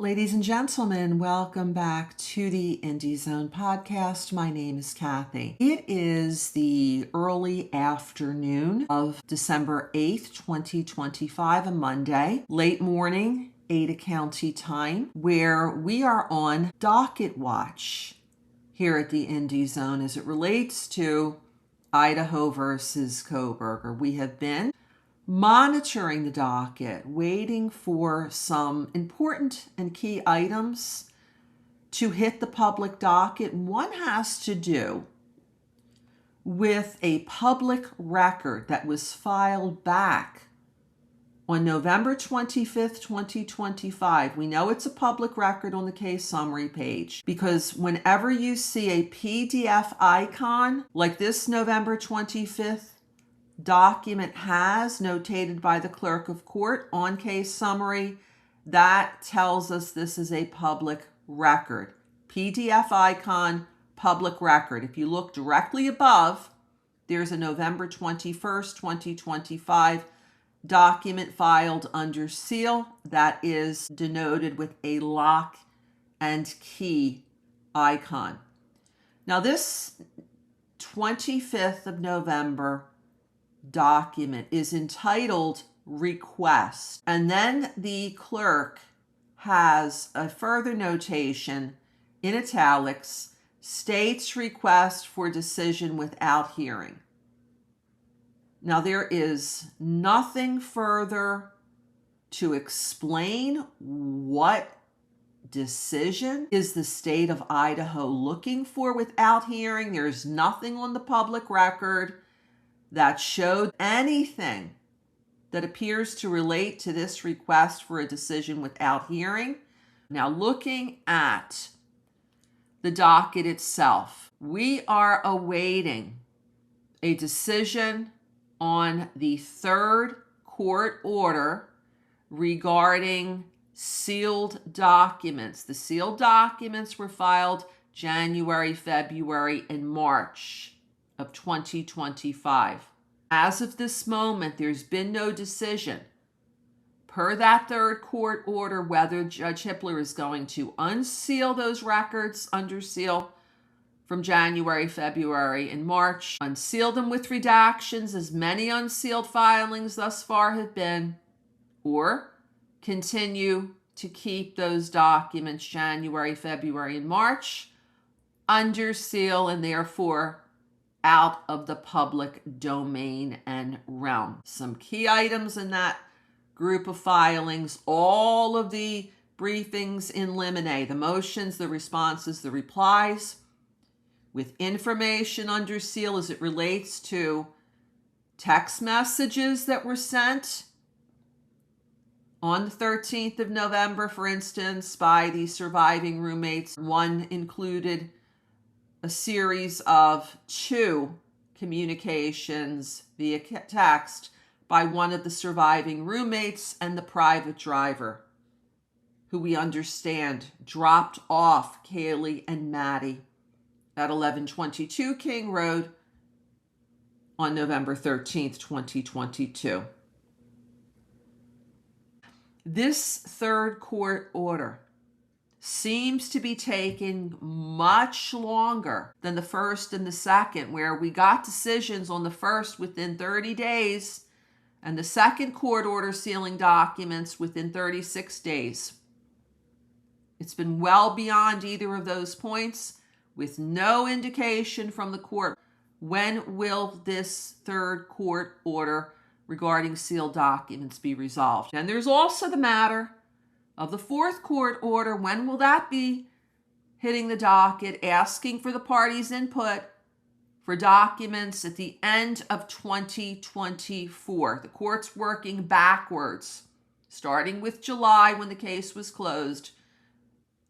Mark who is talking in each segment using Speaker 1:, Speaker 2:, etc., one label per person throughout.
Speaker 1: Ladies and gentlemen, welcome back to the Indie Zone podcast. My name is Kathy. It is the early afternoon of December 8th, 2025, a Monday, late morning, Ada County time, where we are on Docket Watch here at the Indie Zone as it relates to Idaho versus Kohberger. We have been monitoring the docket, waiting for some important and key items to hit the public docket. One has to do with a public record that was filed back on November 25th, 2025. We know it's a public record on the case summary page because whenever you see a PDF icon like this November 25th document has notated by the clerk of court on case summary, that tells us this is a public record. PDF icon, public record. If you look directly above, there's a November 21st, 2025 document filed under seal that is denoted with a lock and key icon. Now this 25th of November document is entitled request, and then the clerk has a further notation in italics, states request for decision without hearing. Now there is nothing further to explain what decision is the state of Idaho looking for without hearing. There's nothing on the public record that showed anything that appears to relate to this request for a decision without hearing. Now, looking at the docket itself, we are awaiting a decision on the third court order regarding sealed documents. The sealed documents were filed January, February, and March of 2025. As of this moment, there's been no decision per that third court order whether Judge Hippler is going to unseal those records under seal from January, February, and March, unseal them with redactions, as many unsealed filings thus far have been, or continue to keep those documents January, February, and March under seal and therefore out of the public domain and realm. Some key items in that group of filings, all of the briefings in limine, the motions, the responses, the replies, with information under seal as it relates to text messages that were sent on the 13th of November, for instance, by the surviving roommates. One included a series of 2 communications via text by one of the surviving roommates and the private driver, who we understand dropped off Kaylee and Maddie at 1122 King Road on November 13th, 2022. This third court order seems to be taking much longer than the first and the second, where we got decisions on the first within 30 days and the second court order sealing documents within 36 days. It's been well beyond either of those points with no indication from the court. When will this third court order regarding sealed documents be resolved? And there's also the matter of the fourth court order. When will that be hitting the docket, asking for the parties' input for documents at the end of 2024? The court's working backwards, starting with July when the case was closed,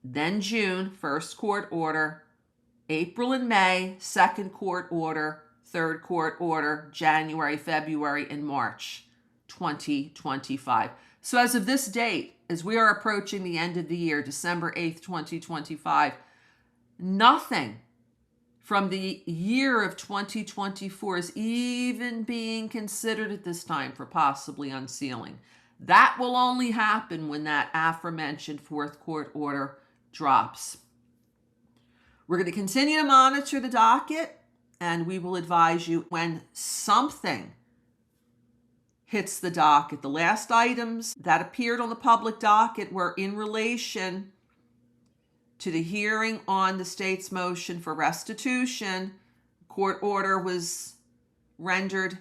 Speaker 1: then June, first court order, April and May, second court order, third court order, January, February, and March 2025. So as of this date, as we are approaching the end of the year, December 8th, 2025, nothing from the year of 2024 is even being considered at this time for possibly unsealing. That will only happen when that aforementioned fourth court order drops. We're going to continue to monitor the docket, and we will advise you when something hits the docket. The last items that appeared on the public docket were in relation to the hearing on the state's motion for restitution. Court order was rendered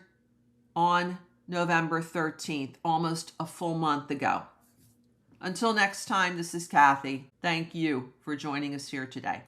Speaker 1: on November 13th, almost a full month ago. Until next time, this is Kathy. Thank you for joining us here today.